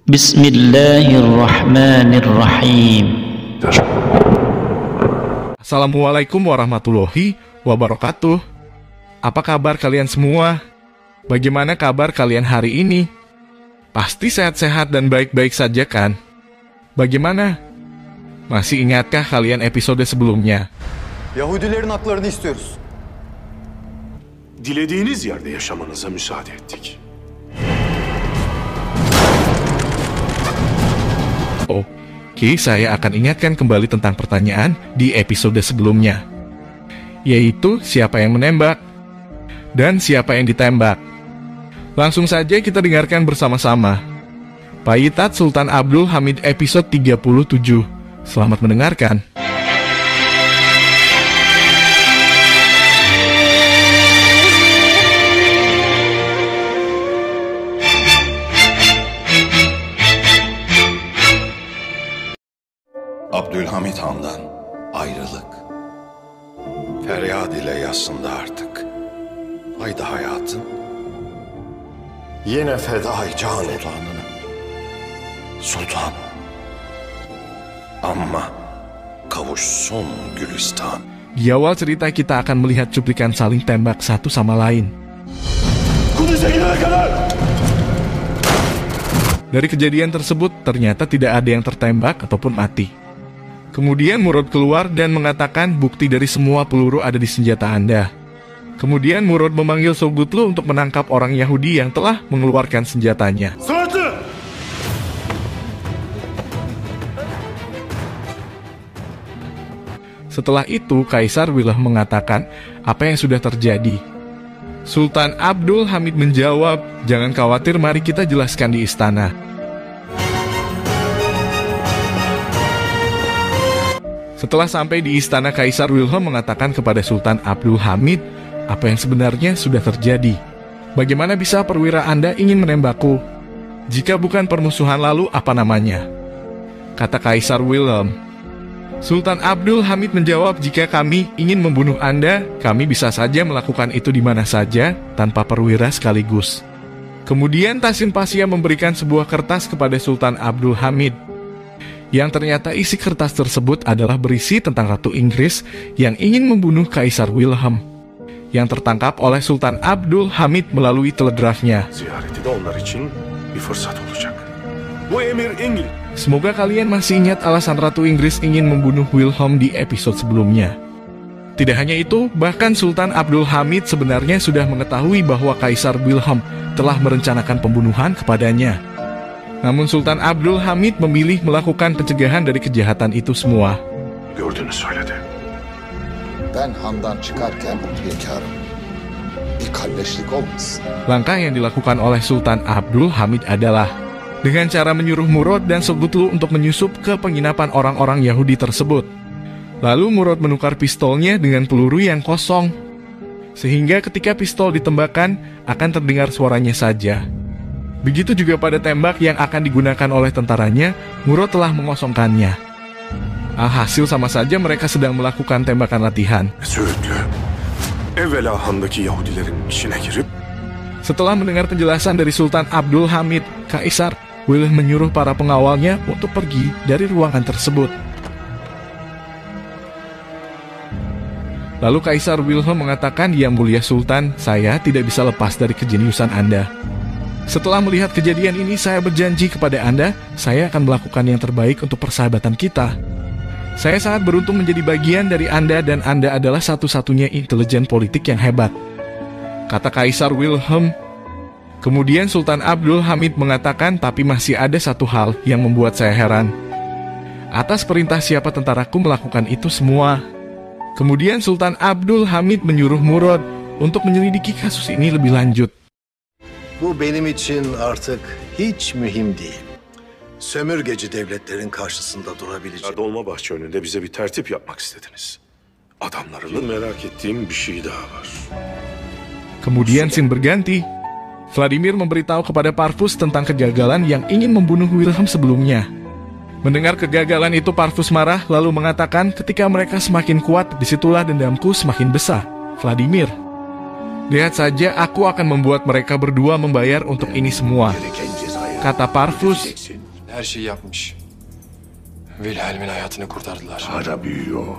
Bismillahirrahmanirrahim. Assalamualaikum warahmatullahi wabarakatuh. Apa kabar kalian semua? Bagaimana kabar kalian hari ini? Pasti sehat-sehat dan baik-baik saja kan? Bagaimana? Masih ingatkah kalian episode sebelumnya? Yahudilerin haklarını istiyoruz. Dilediğiniz yerde yaşamanıza müsaade ettik. Oke, saya akan ingatkan kembali tentang pertanyaan di episode sebelumnya, yaitu siapa yang menembak dan siapa yang ditembak. Langsung saja kita dengarkan bersama-sama. Paitat Sultan Abdul Hamid episode 37. Selamat mendengarkan. Abdülhamit Han'dan ayrılık. Feryat ile yassında artık. Haydi hayatın. Yine feda can olanını. Sultan. Amma kavuşsun Gülistan. Di awal cerita kita akan melihat cuplikan saling tembak satu sama lain. Dari kejadian tersebut, ternyata tidak ada yang tertembak ataupun mati. Kemudian Murad keluar dan mengatakan bukti dari semua peluru ada di senjata Anda. Kemudian Murad memanggil Sogutlu untuk menangkap orang Yahudi yang telah mengeluarkan senjatanya. Setelah itu, Kaisar Wilhelm mengatakan apa yang sudah terjadi. Sultan Abdul Hamid menjawab, "Jangan khawatir, mari kita jelaskan di istana." Setelah sampai di istana, Kaisar Wilhelm mengatakan kepada Sultan Abdul Hamid apa yang sebenarnya sudah terjadi. Bagaimana bisa perwira Anda ingin menembakku? Jika bukan permusuhan lalu, apa namanya? Kata Kaisar Wilhelm. Sultan Abdul Hamid menjawab, jika kami ingin membunuh Anda, kami bisa saja melakukan itu di mana saja, tanpa perwira sekaligus. Kemudian Tasim Pasha memberikan sebuah kertas kepada Sultan Abdul Hamid, yang ternyata isi kertas tersebut adalah berisi tentang Ratu Inggris yang ingin membunuh Kaisar Wilhelm, yang tertangkap oleh Sultan Abdul Hamid melalui telegrafnya. Ziyareti de onlar için bir fırsat olacak. Bu emir İngiliz. Semoga kalian masih ingat alasan Ratu Inggris ingin membunuh Wilhelm di episode sebelumnya. Tidak hanya itu, bahkan Sultan Abdul Hamid sebenarnya sudah mengetahui bahwa Kaisar Wilhelm telah merencanakan pembunuhan kepadanya. Namun Sultan Abdul Hamid memilih melakukan pencegahan dari kejahatan itu semua. Gördüğünü söyledi. Ben Han'dan çıkarken hünkârım. Bir kalleşlik olmasın. Langkah yang dilakukan oleh Sultan Abdul Hamid adalah dengan cara menyuruh Murad dan Sogutlu untuk menyusup ke penginapan orang-orang Yahudi tersebut. Lalu Murad menukar pistolnya dengan peluru yang kosong, sehingga ketika pistol ditembakkan akan terdengar suaranya saja. Begitu juga pada tembak yang akan digunakan oleh tentaranya, Murad telah mengosongkannya. Alhasil sama saja mereka sedang melakukan tembakan latihan. Söğütlü. Evvela Han'daki Yahudilerin içine girip. Setelah mendengar penjelasan dari Sultan Abdul Hamid, Kaisar Wilhelm menyuruh para pengawalnya untuk pergi dari ruangan tersebut. Lalu Kaisar Wilhelm mengatakan, "Yang mulia Sultan, saya tidak bisa lepas dari kejeniusan Anda. Setelah melihat kejadian ini, saya berjanji kepada Anda, saya akan melakukan yang terbaik untuk persahabatan kita. Saya sangat beruntung menjadi bagian dari Anda dan Anda adalah satu-satunya intelijen politik yang hebat," kata Kaisar Wilhelm. Kemudian Sultan Abdul Hamid mengatakan, "Tapi masih ada satu hal yang membuat saya heran. Atas perintah siapa tentaraku melakukan itu semua?" Kemudian Sultan Abdul Hamid menyuruh Murad untuk menyelidiki kasus ini lebih lanjut. Bu benim için artık hiç mühim değil. Sömürgeci devletlerin karşısında durabilecek. Dolmabahçe önünde bize bir tertip yapmak istediniz. Adamlarını merak ettiğim bir şey daha var. Kemudian scene berganti. Vladimir memberitahu kepada Parvus tentang kegagalan yang ingin membunuh Wilhelm sebelumnya. Mendengar kegagalan itu, Parvus marah lalu mengatakan, "Ketika mereka semakin kuat, disitulah dendamku semakin besar, Vladimir. Lihat saja, aku akan membuat mereka berdua membayar untuk ini semua." kata Parvus. Her şeyi yapmış. Wilhelm'in hayatını kurtardılar. Hala büyüyor.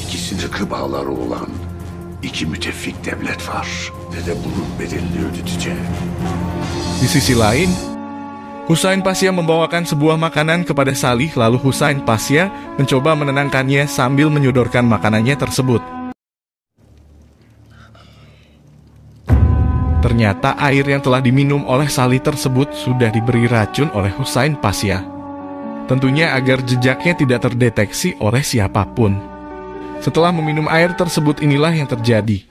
İki sınıklı bağları olan iki müttefik devlet var. Ve de bunun bedelini ödetecek. Di sisi lain, Husain Pasha membawakan sebuah makanan kepada Salih, lalu Husain Pasha mencoba menenangkannya sambil menyodorkan makanannya tersebut. Ternyata air yang telah diminum oleh Salih tersebut sudah diberi racun oleh Husain Pasha. Tentunya agar jejaknya tidak terdeteksi oleh siapapun. Setelah meminum air tersebut, inilah yang terjadi.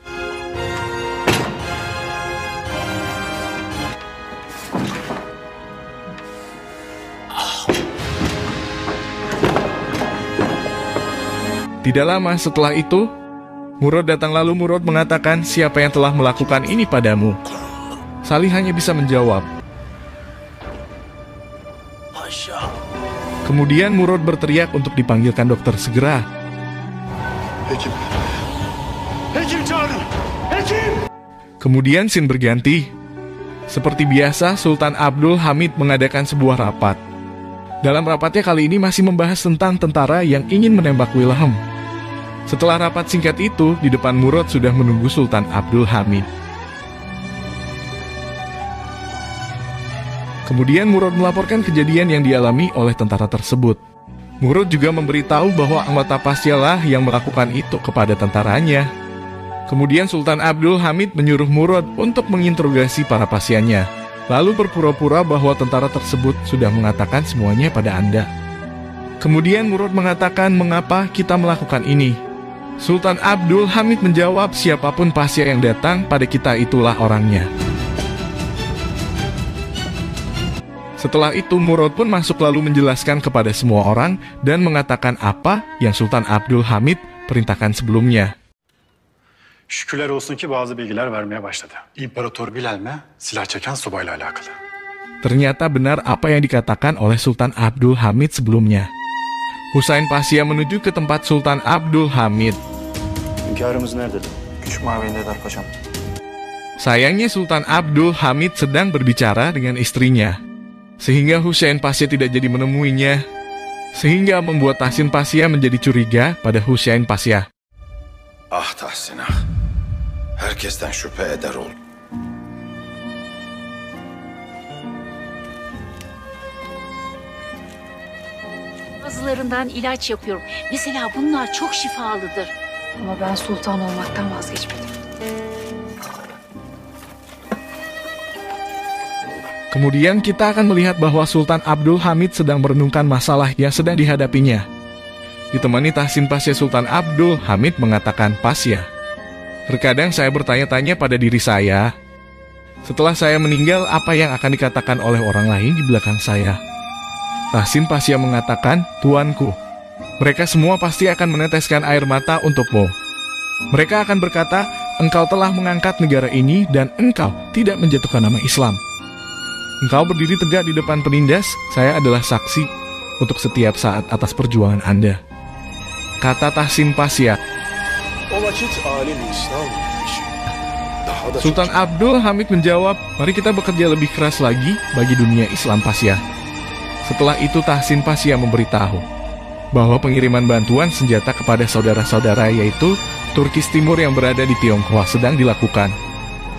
Tidak lama setelah itu, Murad datang, lalu Murad mengatakan, siapa yang telah melakukan ini padamu? Salih hanya bisa menjawab. Kemudian Murad berteriak untuk dipanggilkan dokter segera. Kemudian scene berganti. Seperti biasa, Sultan Abdul Hamid mengadakan sebuah rapat. Dalam rapatnya kali ini masih membahas tentang tentara yang ingin menembak Wilhelm. Setelah rapat singkat itu, di depan Murad sudah menunggu Sultan Abdul Hamid. Kemudian Murad melaporkan kejadian yang dialami oleh tentara tersebut. Murad juga memberitahu bahwa anggota Pasha lah yang melakukan itu kepada tentaranya. Kemudian Sultan Abdul Hamid menyuruh Murad untuk menginterogasi para pasiennya, lalu berpura-pura bahwa tentara tersebut sudah mengatakan semuanya pada Anda. Kemudian Murad mengatakan, mengapa kita melakukan ini? Sultan Abdul Hamid menjawab, siapapun Pasha yang datang pada kita itulah orangnya. Setelah itu Murad pun masuk lalu menjelaskan kepada semua orang dan mengatakan apa yang Sultan Abdul Hamid perintahkan sebelumnya. Şükürler olsun ki bazı bilgiler vermeye başladı. İmparator Wilhelm'e silah çeken subayla alakalı. Ternyata benar apa yang dikatakan oleh Sultan Abdul Hamid sebelumnya. Husain Pasha menuju ke tempat Sultan Abdul Hamid. Hünkârımız nerede? Küçük mabeyindeler paşam. Sayangnya Sultan Abdul Hamid sedang berbicara dengan istrinya, sehingga Husain Pasha tidak jadi menemuinya, sehingga membuat Tahsin Pasha menjadi curiga pada Husain Pasha. Ah Tahsin ah. Herkesten şüphe eder ol. Bazılarından ilaç yapıyorum. Mesela bunlar çok şifalıdır. Ama ben sultan olmaktan vazgeçmedim. Kemudian kita akan melihat bahwa Sultan Abdul Hamid sedang merenungkan masalah yang sedang dihadapinya. Ditemani Tahsin Pasha, Sultan Abdul Hamid mengatakan, Pasha, terkadang saya bertanya-tanya pada diri saya, setelah saya meninggal apa yang akan dikatakan oleh orang lain di belakang saya? Tahsin Pasha mengatakan, Tuanku, mereka semua pasti akan meneteskan air mata untukmu. Mereka akan berkata, engkau telah mengangkat negara ini dan engkau tidak menjatuhkan nama Islam. Engkau berdiri tegak di depan penindas, saya adalah saksi untuk setiap saat atas perjuangan Anda. Kata Tahsin Pasha. Sultan Abdul Hamid menjawab, mari kita bekerja lebih keras lagi bagi dunia Islam Pasha. Setelah itu Tahsin Pasha memberitahu bahwa pengiriman bantuan senjata kepada saudara-saudara yaitu Turkis Timur yang berada di Tionghoa sedang dilakukan.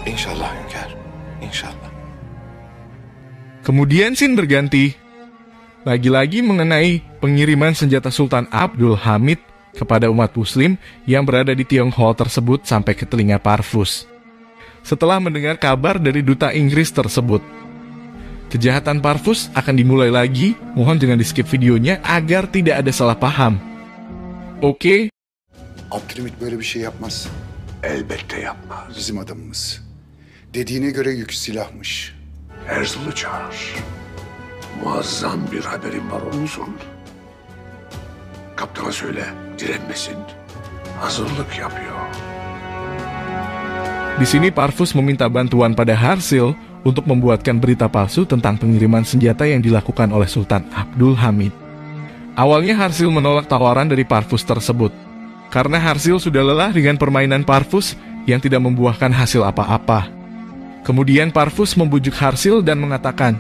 İnşallah hünkâr, inşallah. Kemudian scene berganti. Lagi-lagi mengenai pengiriman senjata Sultan Abdul Hamid kepada umat muslim yang berada di Tionghoa tersebut sampai ke telinga Parvus. Setelah mendengar kabar dari duta Inggris tersebut, kejahatan Parvus akan dimulai lagi. Mohon jangan di-skip videonya agar tidak ada salah paham. Oke? Abdülhamit böyle bir şey yapmaz. Elbette yapmaz. Bizim adamımız. Dediğine göre yük silahmış. Erzul'u çağır. Muazzam bir haberim var olsun. Kaptana söyle, direnmesin. Hazırlık yapıyor. Di sini Parvus meminta bantuan pada Harsil untuk membuatkan berita palsu tentang pengiriman senjata yang dilakukan oleh Sultan Abdul Hamid. Awalnya Harsil menolak tawaran dari Parvus tersebut, karena Harsil sudah lelah dengan permainan Parvus yang tidak membuahkan hasil apa-apa. Kemudian Parvus membujuk Harsil dan mengatakan,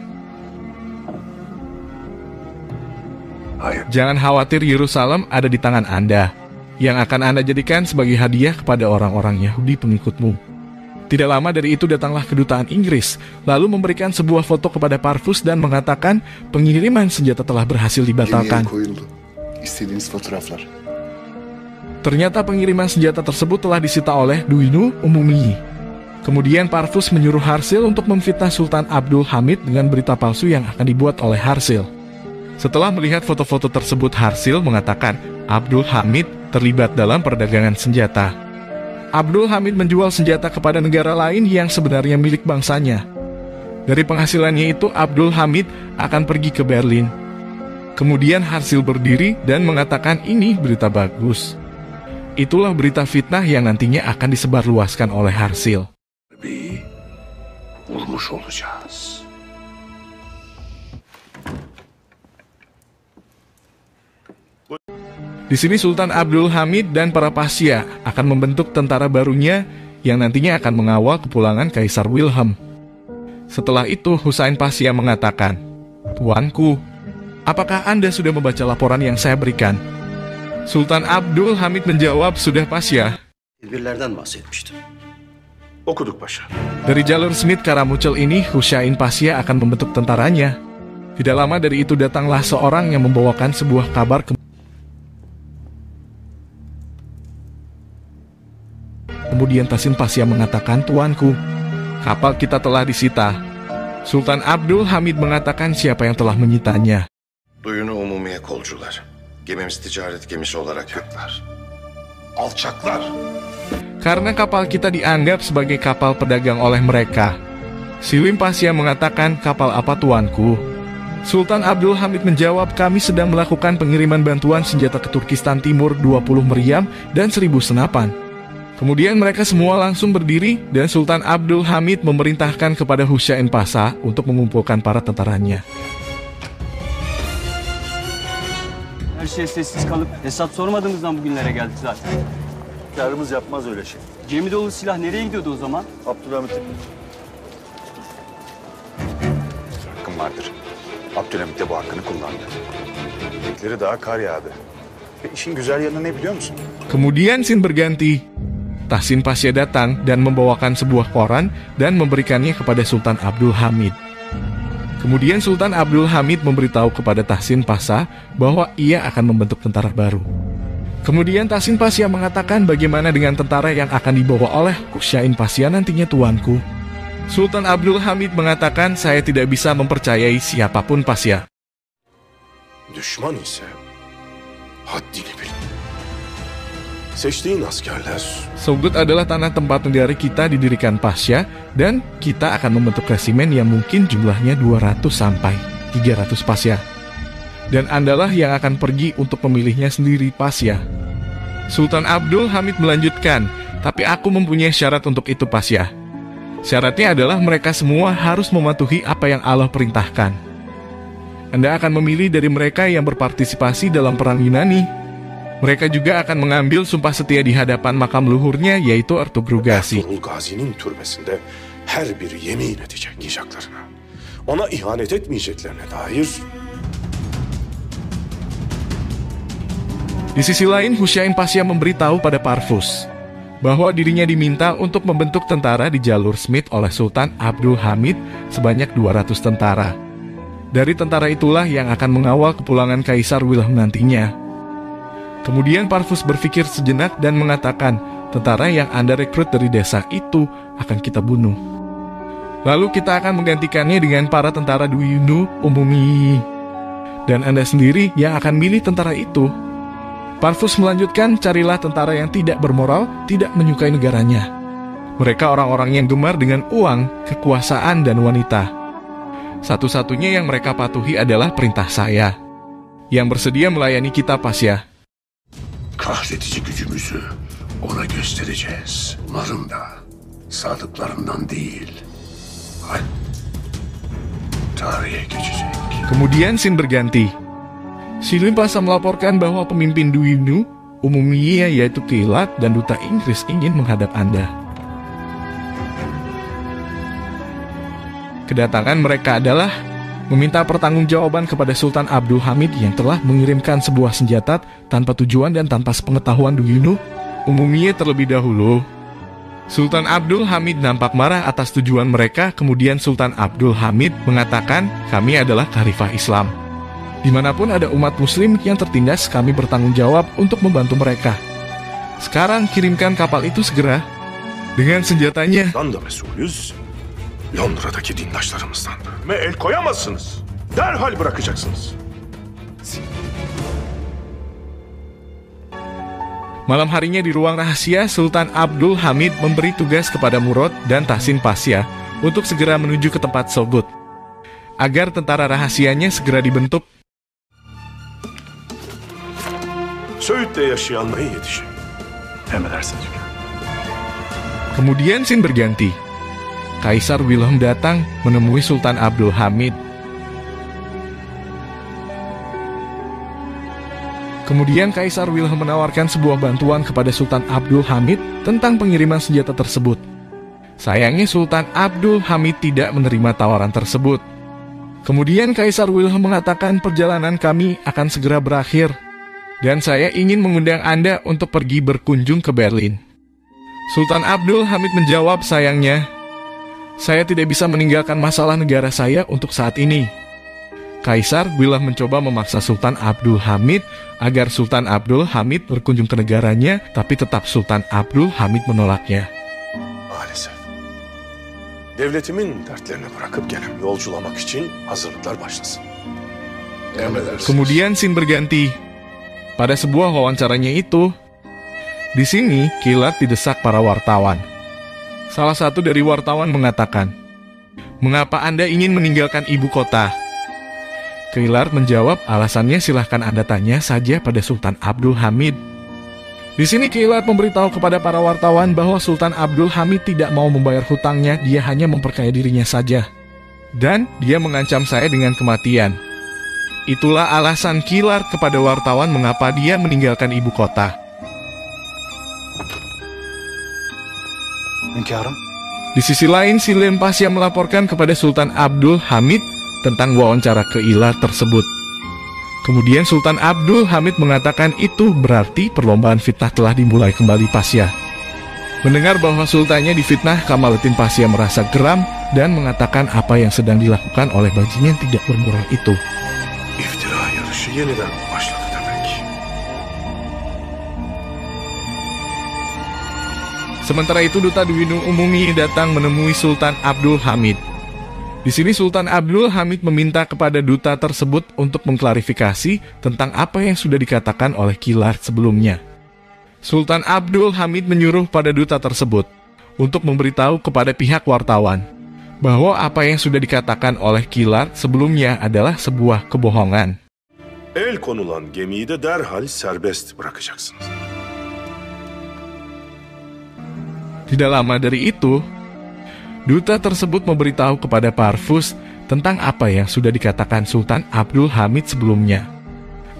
"Jangan khawatir, Yerusalem ada di tangan Anda, yang akan Anda jadikan sebagai hadiah kepada orang-orang Yahudi pengikutmu." Tidak lama dari itu datanglah kedutaan Inggris, lalu memberikan sebuah foto kepada Parvus dan mengatakan pengiriman senjata telah berhasil dibatalkan. koyuldu. İstediğiniz fotoğraflar. Ternyata pengiriman senjata tersebut telah disita oleh Duinu Umumi. Kemudian Parvus menyuruh Harsil untuk memfitnah Sultan Abdul Hamid dengan berita palsu yang akan dibuat oleh Harsil. Setelah melihat foto-foto tersebut, Harsil mengatakan Abdul Hamid terlibat dalam perdagangan senjata. Abdul Hamid menjual senjata kepada negara lain yang sebenarnya milik bangsanya. Dari penghasilannya itu, Abdul Hamid akan pergi ke Berlin. Kemudian Harsil berdiri dan mengatakan ini berita bagus. Itulah berita fitnah yang nantinya akan disebarluaskan oleh Harsil. Bulmuş olacağız. Di sini Sultan Abdul Hamid dan para Pasya akan membentuk tentara barunya yang nantinya akan mengawal kepulangan Kaisar Wilhelm. Setelah itu Husain Pasya mengatakan, "Tuanku, apakah Anda sudah membaca laporan yang saya berikan?" Sultan Abdul Hamid menjawab, "Sudah, Pasya." Tedbirlerden bahsetmiştim. Okuduk paşa. Dari jalur Smith Karamucel ini, Husain Pasya akan membentuk tentaranya. Tidak lama dari itu datanglah seorang yang membawakan sebuah kabar Kemudian Tasin Pasya mengatakan, "Tuanku, kapal kita telah disita." Sultan Abdul Hamid mengatakan siapa yang telah menyitanya. Duyunu umumiye kolcular. Gemimiz ticaret gemisi olarak yaklar. Alçaklar. Karena kapal kita dianggap sebagai kapal pedagang oleh mereka. Silim Pasya mengatakan, "Kapal apa, tuanku?" Sultan Abdul Hamid menjawab, "Kami sedang melakukan pengiriman bantuan senjata ke Turkistan Timur 20 meriam dan 1000 senapan." Kemudian mereka semua langsung berdiri dan Sultan Abdul Hamid memerintahkan kepada Husain Pasha untuk mengumpulkan para tentaranya. Her şey sessiz kalıp hesap sormadığımızdan bugünlere geldik zaten. Yarımız yapmaz öyle şey. Gemi dolu silah nereye gidiyordu o zaman? Abdülhamit'e. Hakkım vardır. Abdülhamit de bu hakkını kullandı. Bekleri daha kar yağdı. Ve işin güzel yanı ne biliyor musun? Kemudian scene berganti. Tahsin Pasya datang dan membawakan sebuah koran dan memberikannya kepada Sultan Abdul Hamid. Kemudian Sultan Abdul Hamid memberitahu kepada Tahsin Pasha bahwa ia akan membentuk tentara baru. Kemudian Tahsin Pasya mengatakan bagaimana dengan tentara yang akan dibawa oleh Husain Pasya nantinya, tuanku. Sultan Abdul Hamid mengatakan, "Saya tidak bisa mempercayai siapapun, Pasya." Düşman ise haddini bil. Seçtiğin askerler Sogut adalah tanah tempat negara kita didirikan Pasya dan kita akan membentuk resimen yang mungkin jumlahnya 200 sampai 300 Pasya. Dan Andalah yang akan pergi untuk memilihnya sendiri, Pasya. Sultan Abdul Hamid melanjutkan, "Tapi aku mempunyai syarat untuk itu, Pasya. Syaratnya adalah mereka semua harus mematuhi apa yang Allah perintahkan. Anda akan memilih dari mereka yang berpartisipasi dalam perang Yunani. Mereka juga akan mengambil sumpah setia di hadapan makam luhurnya, yaitu Ertugrul Gazi. Ertuğrul Gazi'nin türbesinde her biri yemin edecek yiyeceklerine. Ona ihanet etmeyeceklerine dair." Di sisi lain, Husain Pasya memberitahu pada Parvus bahwa dirinya diminta untuk membentuk tentara di jalur Smith oleh Sultan Abdul Hamid sebanyak 200 tentara. Dari tentara itulah yang akan mengawal kepulangan Kaisar Wilhelm nantinya. Kemudian Parvus berpikir sejenak dan mengatakan, "Tentara yang Anda rekrut dari desa itu akan kita bunuh. Lalu kita akan menggantikannya dengan para tentara Duinu Umumi. Dan Anda sendiri yang akan milih tentara itu." Parvus melanjutkan, "Carilah tentara yang tidak bermoral, tidak menyukai negaranya. Mereka orang-orang yang gemar dengan uang, kekuasaan, dan wanita. Satu-satunya yang mereka patuhi adalah perintah saya, yang bersedia melayani kita, Pasya." Kahredici gücümüzü ona göstereceğiz. Onların da sadıklarından değil. Tarihe geçecek. Kemudian scene berganti. Silim Pasha melaporkan bahwa pemimpin Duinu Umumiyah yaitu Kilat dan duta Inggris ingin menghadap Anda. Kedatangan mereka adalah meminta pertanggungjawaban kepada Sultan Abdul Hamid yang telah mengirimkan sebuah senjata tanpa tujuan dan tanpa sepengetahuan Duyunu umumnya terlebih dahulu. Sultan Abdul Hamid nampak marah atas tujuan mereka, kemudian Sultan Abdul Hamid mengatakan, kami adalah khalifah Islam. Dimanapun ada umat muslim yang tertindas, kami bertanggung jawab untuk membantu mereka. Sekarang kirimkan kapal itu segera dengan senjatanya. Da mesulüz, Londra'daki dindaşlarımızdan da. Ve el koyamazsınız. Derhal bırakacaksınız. Malam harinya di ruang rahasia, Sultan Abdul Hamid memberi tugas kepada Murad dan Tahsin Pasya untuk segera menuju ke tempat Sobut, agar tentara rahasianya segera dibentuk. Söğüt'te yaşayan ne yetişin? Emredersiniz hünkârım. Kemudian scene berganti. Kaisar Wilhelm datang menemui Sultan Abdul Hamid. Kemudian Kaisar Wilhelm menawarkan sebuah bantuan kepada Sultan Abdul Hamid tentang pengiriman senjata tersebut. Sayangnya Sultan Abdul Hamid tidak menerima tawaran tersebut. Kemudian Kaisar Wilhelm mengatakan perjalanan kami akan segera berakhir dan saya ingin mengundang Anda untuk pergi berkunjung ke Berlin. Sultan Abdul Hamid menjawab, sayangnya saya tidak bisa meninggalkan masalah negara saya untuk saat ini. Kaisar Wilhelm mencoba memaksa Sultan Abdul Hamid agar Sultan Abdul Hamid berkunjung ke negaranya, tapi tetap Sultan Abdul Hamid menolaknya. Maalesef. Devletimin dertlerini bırakıp gelen yolculamak için hazırlıklar başlasın. Emredersiniz. Kemudian scene berganti. Pada sebuah wawancaranya itu, di sini Kilat didesak para wartawan. Salah satu dari wartawan mengatakan, "Mengapa Anda ingin meninggalkan ibu kota?" Kilat menjawab, alasannya silahkan Anda tanya saja pada Sultan Abdul Hamid. Di sini Kilat memberitahu kepada para wartawan bahwa Sultan Abdul Hamid tidak mau membayar hutangnya, dia hanya memperkaya dirinya saja. Dan dia mengancam saya dengan kematian. Itulah alasan Kilat kepada wartawan mengapa dia meninggalkan ibu kota. Hünkârım. Di sisi lain, Silem Pasya melaporkan kepada Sultan Abdul Hamid tentang wawancara ke Ilar tersebut. Kemudian Sultan Abdul Hamid mengatakan itu berarti perlombaan fitnah telah dimulai kembali Pasya. Mendengar bahwa sultannya difitnah, Kamaluddin Pasya merasa geram dan mengatakan apa yang sedang dilakukan oleh bajingan tidak bermoral itu. İftira yarışı yeniden başladı demek. Sementara itu Duta Duyunu Umumi datang menemui Sultan Abdul Hamid. Di sini Sultan Abdul Hamid meminta kepada duta tersebut untuk mengklarifikasi tentang apa yang sudah dikatakan oleh Kilat sebelumnya. Sultan Abdul Hamid menyuruh pada duta tersebut untuk memberitahu kepada pihak wartawan bahwa apa yang sudah dikatakan oleh Kilat sebelumnya adalah sebuah kebohongan. El konulan gemiyi de derhal serbest bırakacaksınız. Tidak lama dari itu, duta tersebut memberitahu kepada Parvus tentang apa yang sudah dikatakan Sultan Abdul Hamid sebelumnya.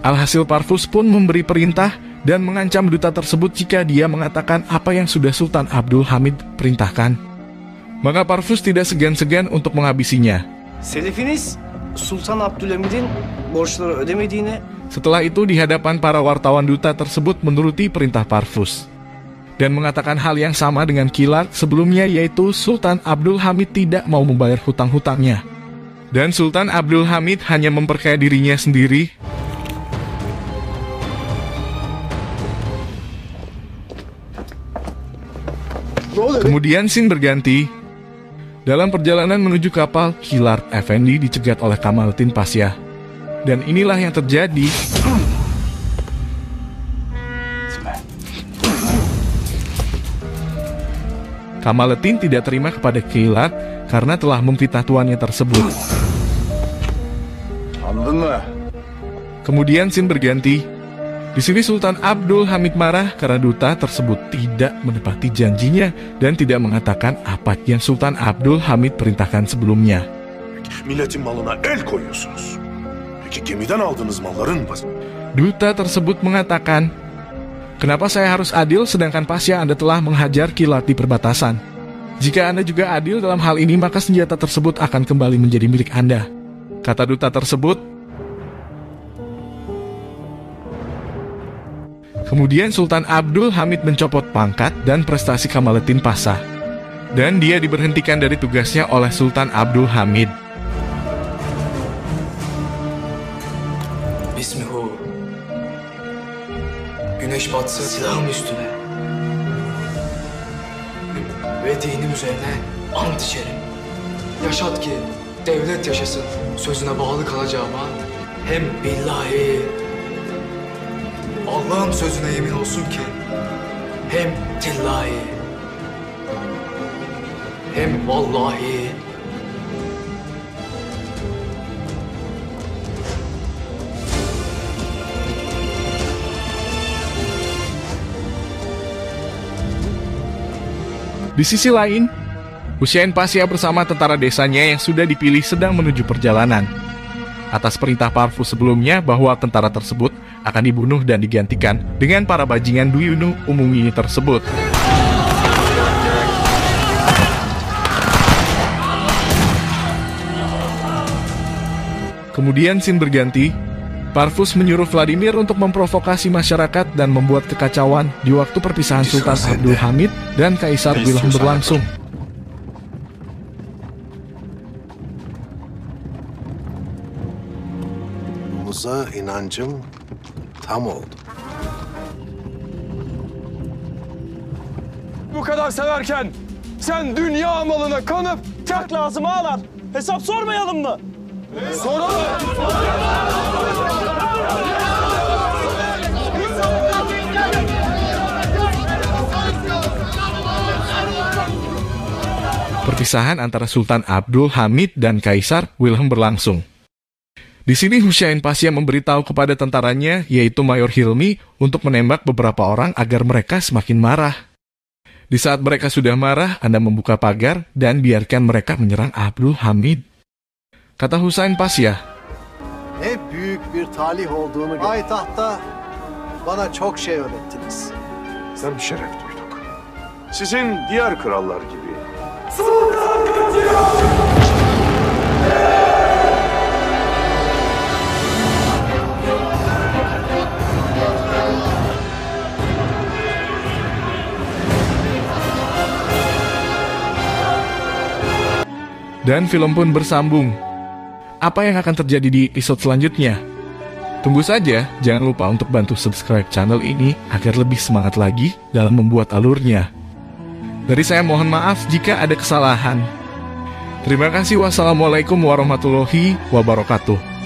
Alhasil Parvus pun memberi perintah dan mengancam duta tersebut jika dia mengatakan apa yang sudah Sultan Abdul Hamid perintahkan. Maka Parvus tidak segan-segan untuk menghabisinya. Selefiniz Sultan Abdülhamid'in borçları ödemediğini... Setelah itu di hadapan para wartawan duta tersebut menuruti perintah Parvus dan mengatakan hal yang sama dengan Kilat sebelumnya, yaitu Sultan Abdul Hamid tidak mau membayar hutang-hutangnya. Dan Sultan Abdul Hamid hanya memperkaya dirinya sendiri. Kemudian scene berganti. Dalam perjalanan menuju kapal, Kilat Effendi dicegat oleh Kamaluddin Pasya. Dan inilah yang terjadi. Kamaluddin tidak terima kepada Kilat karena telah memfitnah tuannya tersebut. Kemudian scene berganti. Di sini Sultan Abdul Hamid marah karena duta tersebut tidak menepati janjinya dan tidak mengatakan apa yang Sultan Abdul Hamid perintahkan sebelumnya. Milletin malına el koyuyorsunuz. Peki gemiden aldığınız malların Duta tersebut mengatakan, kenapa saya harus adil sedangkan Pasya Anda telah menghajar Kilat di perbatasan? Jika Anda juga adil dalam hal ini, maka senjata tersebut akan kembali menjadi milik Anda. Kata duta tersebut. Kemudian Sultan Abdul Hamid mencopot pangkat dan prestasi Kamaluddin Pasha. Dan dia diberhentikan dari tugasnya oleh Sultan Abdul Hamid. Bismihu. Güneş batsın silahım üstüne. Ve dinim üzerine ant içerim. Yaşat ki devlet yaşasın. Sözüne bağlı kalacağıma hem billahi Allah'ın sözüne yemin olsun ki hem tillahi hem vallahi Di sisi lain, Husain Pasha bersama tentara desanya yang sudah dipilih sedang menuju perjalanan. Atas perintah Parvus sebelumnya bahwa tentara tersebut akan dibunuh dan digantikan dengan para bajingan Duyunu Umumi tersebut. Kemudian scene berganti. Parvus menyuruh Vladimir untuk memprovokasi masyarakat dan membuat kekacauan di waktu perpisahan Sultan Abdul Hamid dan Kaisar Wilhelm berlangsung. Muza inancım tam oldu. Bu kadar severken sen dünya malına kanıp çok lazım ağalar. Hesap sormayalım mı? Soralım. Perpisahan antara Sultan Abdul Hamid dan Kaisar Wilhelm berlangsung. Di sini Husain Pasha memberitahu kepada tentaranya, yaitu Mayor Hilmi, untuk menembak beberapa orang agar mereka semakin marah. Di saat mereka sudah marah, Anda membuka pagar dan biarkan mereka menyerang Abdul Hamid. Kata Husain Pasha, Ne büyük bir talih olduğunu payitahtta bana çok şey öğrettiniz. Sen bir şeref duyduk. Sizin diğer krallar gibi. Sultan kaçıyor! Dan film pun bersambung. Apa yang akan terjadi di episode selanjutnya? Tunggu saja, jangan lupa untuk bantu subscribe channel ini agar lebih semangat lagi dalam membuat alurnya. Dari saya mohon maaf jika ada kesalahan. Terima kasih. Wassalamualaikum warahmatullahi wabarakatuh.